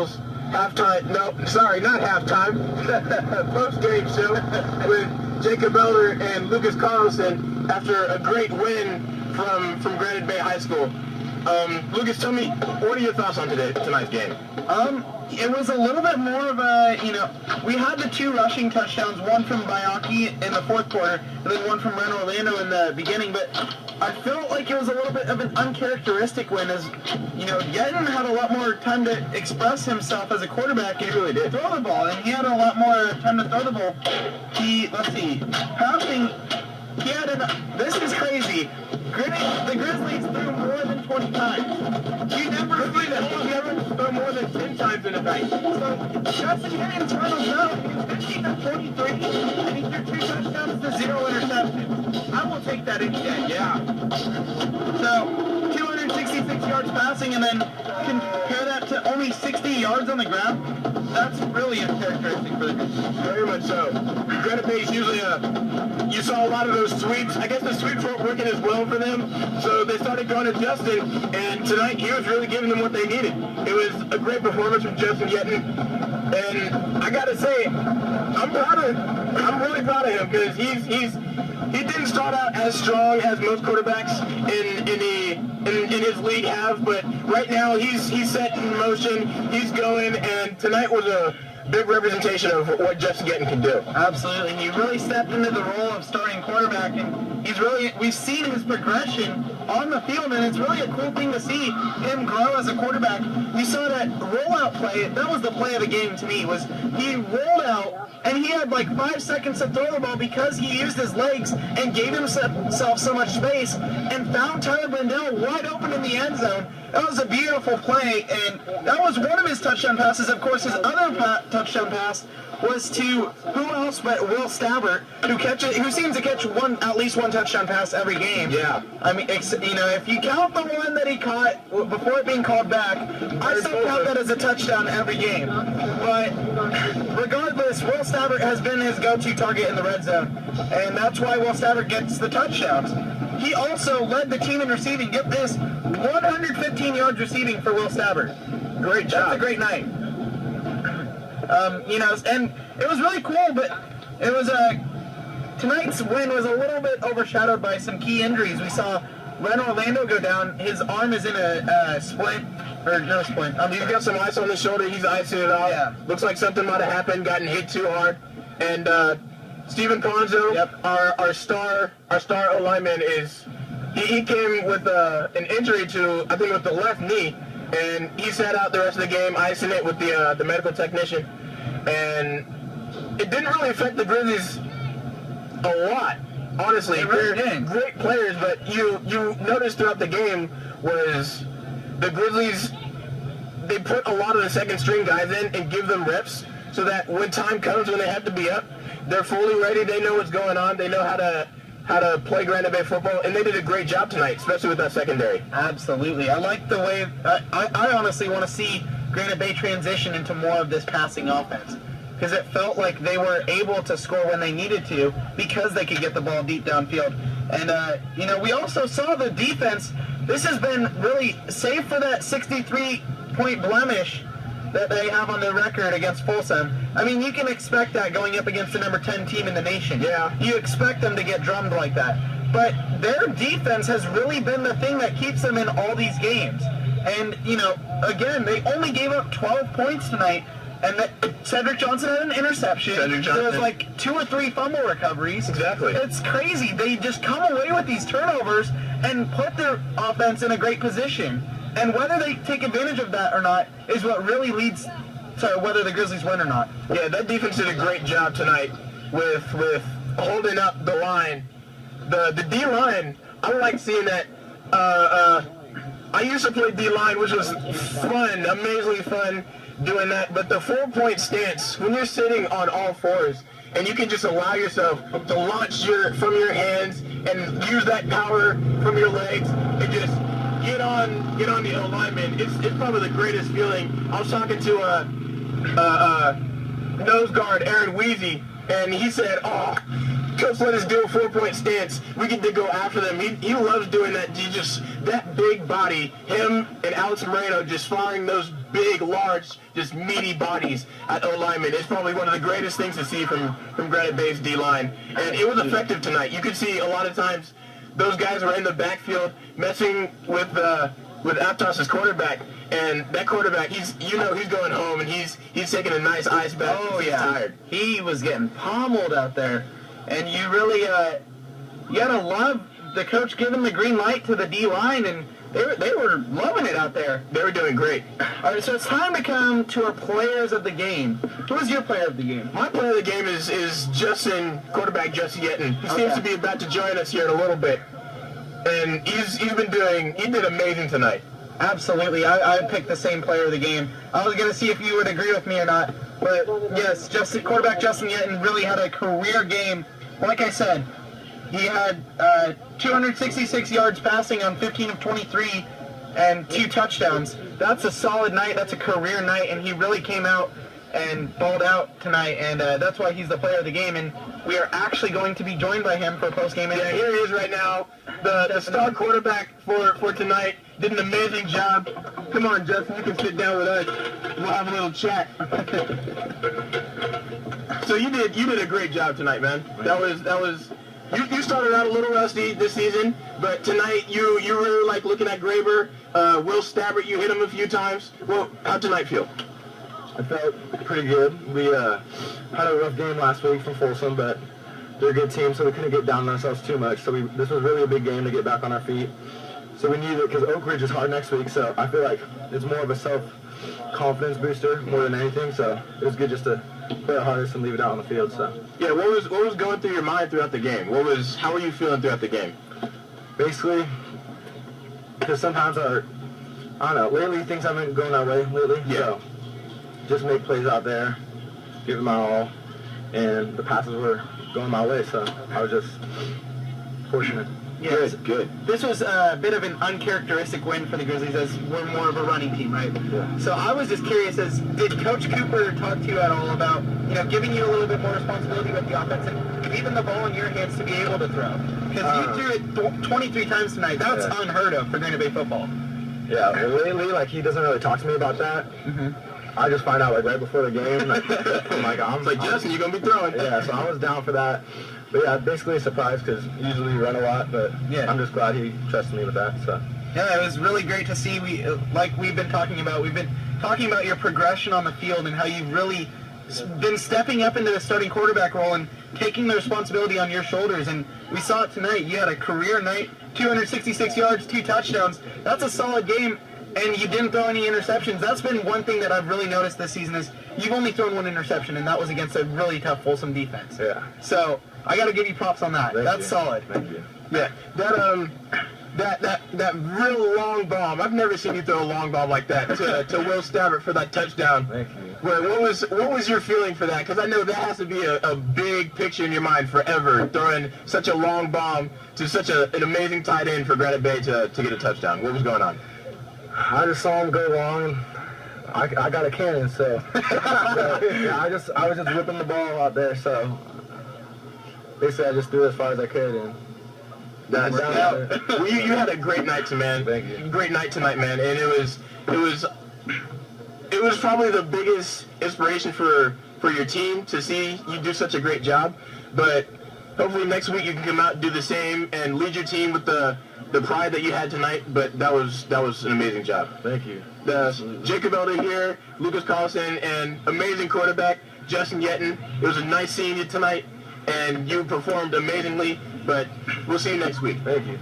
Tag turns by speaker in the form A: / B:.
A: Eagles halftime, no, sorry, not halftime, post-game show with Jacob Elder and Lucas Carlson after a great win from Granite Bay High School. Lucas, tell me, what are your thoughts on tonight's game?
B: It was a little bit more of a, we had the 2 rushing touchdowns, one from Bayaki in the fourth quarter, and then one from Ren Orlando in the beginning, but I felt like it was a little bit of an uncharacteristic win, as, Yeaton had a lot more time to express himself as a quarterback. He really did throw the ball, and he had a lot more time to throw the ball. Passing, this is crazy. The Grizzlies threw more than 20 times.
A: You never see that. You never throw more than 10 times in a night.
B: So, Justin Yeaton turns out, he's 15 of 23, and he threw 2 touchdowns to 0 interceptions. I will take that any day.
A: Yeah.
B: So, 266 yards passing, and then compare that to only 60 yards on the ground. That's really uncharacteristic for the Grizzlies.
A: Very much so. Granite Bay's usually you saw a lot of those sweeps. I guess the sweeps weren't working as well for them, so they started going to Justin, and tonight he was really giving them what they needed. It was a great performance from Justin Yeaton, and I gotta say, I'm really proud of him, because he didn't start out as strong as most quarterbacks in his league have, but right now he's set in motion, he's going, and tonight was a big representation of what Justin Yeaton can do.
B: Absolutely. He really stepped into the role of starting quarterback, and we've seen his progression on the field, and it's really a cool thing to see him grow as a quarterback. You saw that rollout play. That was the play of the game to me, was he rolled out, and he had like 5 seconds to throw the ball because he used his legs and gave himself so much space and found Tyler Blundell wide open in the end zone. That was a beautiful play, and that was one of his touchdown passes. Of course, his other touchdown pass was to who else but Will Stabbert, who seems to catch at least one touchdown pass every game.
A: Yeah.
B: I mean, if you count the one that he caught before it being called back, I still count that as a touchdown every game. But regardless, Will Stabbert has been his go-to target in the red zone, and that's why Will Stabbert gets the touchdowns. He also led the team in receiving. Get this, 115 yards receiving for Will Stabbert.
A: Great job.
B: That's a great night. And it was really cool, but it was tonight's win was a little bit overshadowed by some key injuries. We saw Ren Orlando go down. His arm is in a splint, or no splint.
A: He's got some ice on his shoulder. He's icing it out.
B: Yeah.
A: Looks like something might have happened, gotten hit too hard. And Steven Ponzo,
B: Yep.
A: our star O-lineman, he came with an injury to, I think, with the left knee, and he sat out the rest of the game, icing it with the medical technician. And it didn't really affect the Grizzlies a lot, honestly. They're great players, but you noticed throughout the game was the Grizzlies, they put a lot of the second string guys in and give them reps so that when time comes, when they have to be up, they're fully ready. They know what's going on. They know how to play Granite Bay football, and they did a great job tonight, especially with that secondary.
B: Absolutely. I like the way, I honestly want to see Granite Bay transition into more of this passing offense, because it felt like they were able to score when they needed to because they could get the ball deep downfield. And, we also saw the defense. This has been really, save for that 63-point blemish that they have on their record against Folsom. I mean, you can expect that going up against the number 10 team in the nation.
A: Yeah.
B: You expect them to get drummed like that. But their defense has really been the thing that keeps them in all these games. And, again, they only gave up 12 points tonight. And Cedric Johnson had an interception. There was like 2 or 3 fumble recoveries.
A: Exactly.
B: It's crazy. They just come away with these turnovers and put their offense in a great position. And whether they take advantage of that or not is what really leads to whether the Grizzlies win or not.
A: Yeah, that defense did a great job tonight with holding up the line. The D-line, I like seeing that. I used to play D-line, which was fun, amazingly fun doing that. But the 4-point stance, when you're sitting on all fours, and you can just allow yourself to launch from your hands and use that power from your legs and just get on the O-lineman. It's probably the greatest feeling. I was talking to nose guard Aaron Weezy, and he said, Coach let us do a 4-point stance. We get to go after them. He loves doing that. That big body, him and Alex Moreno just firing those big, large, just meaty bodies at O-linemen. It's probably one of the greatest things to see from Granite Bay's D-line. And it was effective tonight. You could see a lot of times those guys were in the backfield messing with Aptos' quarterback. And that quarterback, he's going home, and he's taking a nice ice bath.
B: Oh,
A: he's
B: yeah.
A: tired.
B: He was getting pommeled out there. And you really, you gotta love the coach giving the green light to the D-line, and they were loving it out there.
A: They were doing great.
B: All right, so it's time to come to our players of the game. Who is your player of the game?
A: My player of the game is quarterback Justin Yeaton. He seems to be about to join us here in a little bit. And he did amazing tonight.
B: Absolutely. I picked the same player of the game. I was going to see if you would agree with me or not. But, yes, quarterback Justin Yeaton really had a career game. Like I said, he had 266 yards passing on 15 of 23 and 2 touchdowns. That's a solid night. That's a career night. And he really came out and balled out tonight. And that's why he's the player of the game. And we are actually going to be joined by him for a post-game interview.
A: Yeah, here he is right now. The star quarterback for tonight did an amazing job. Come on, Justin, you can sit down with us. We'll have a little chat. So you did a great job tonight, man. That was you started out a little rusty this season, but tonight you really like looking at Graber, Will Stabbert. You hit him a few times. Well, how'd tonight feel?
C: I felt pretty good. We had a rough game last week from Folsom, but they're a good team, so we couldn't get down on ourselves too much. So this was really a big game to get back on our feet. So we needed it because Oak Ridge is hard next week, so I feel like it's more of a self-confidence booster more than anything. So it was good just to play our hardest and leave it out on the field. So
A: yeah, what was going through your mind throughout the game? How were you feeling throughout the game?
C: Basically, because sometimes I don't know, lately things haven't been going our way lately.
A: Yeah.
C: So just make plays out there, give it my all, and the passes were going my way. So I was just fortunate.
B: Yes.
A: Good.
B: This was a bit of an uncharacteristic win for the Grizzlies, as we're more of a running team, right?
C: Yeah.
B: So I was just curious, did Coach Cooper talk to you at all about, giving you a little bit more responsibility with the offense and leaving the ball in your hands to be able to throw? Because you threw it 23 times tonight. That's unheard of for Granite Bay football.
C: Yeah, well, lately, he doesn't really talk to me about that.
B: Mm-hmm.
C: I just find out right before the game. I'm
A: like, Justin, you're gonna be throwing.
C: Yeah, so I was down for that. But yeah, basically a surprise because usually we run a lot, but I'm just glad he trusted me with that. So
B: yeah, it was really great to see. We've been talking about your progression on the field and how you've really been stepping up into the starting quarterback role and taking the responsibility on your shoulders. And we saw it tonight. You had a career night, 266 yards, 2 touchdowns. That's a solid game. And you didn't throw any interceptions. That's been one thing that I've really noticed this season is you've only thrown 1 interception, and that was against a really tough Folsom defense.
C: Yeah.
B: So I got to give you props on that. That's solid.
C: Thank you.
A: Yeah. That real long bomb. I've never seen you throw a long bomb like that to Will Stabbert for that touchdown.
C: Thank you.
A: What was your feeling for that? Because I know that has to be a big picture in your mind forever, throwing such a long bomb to such an amazing tight end for Granite Bay to get a touchdown. What was going on?
C: I just saw him go long. I got a cannon, so, I was just whipping the ball out there. So basically, I just threw as far as I could, and
A: well, you had a great night tonight, man.
C: Thank you.
A: Great night tonight, man. And it was probably the biggest inspiration for your team to see you do such a great job. But hopefully next week you can come out and do the same and lead your team with the pride that you had tonight. But that was an amazing job.
C: Thank you.
A: Jacob Elder here, Lucas Carlson, and amazing quarterback Justin Yeaton. It was a nice seeing you tonight, and you performed amazingly. But we'll see you next week.
C: Thank you.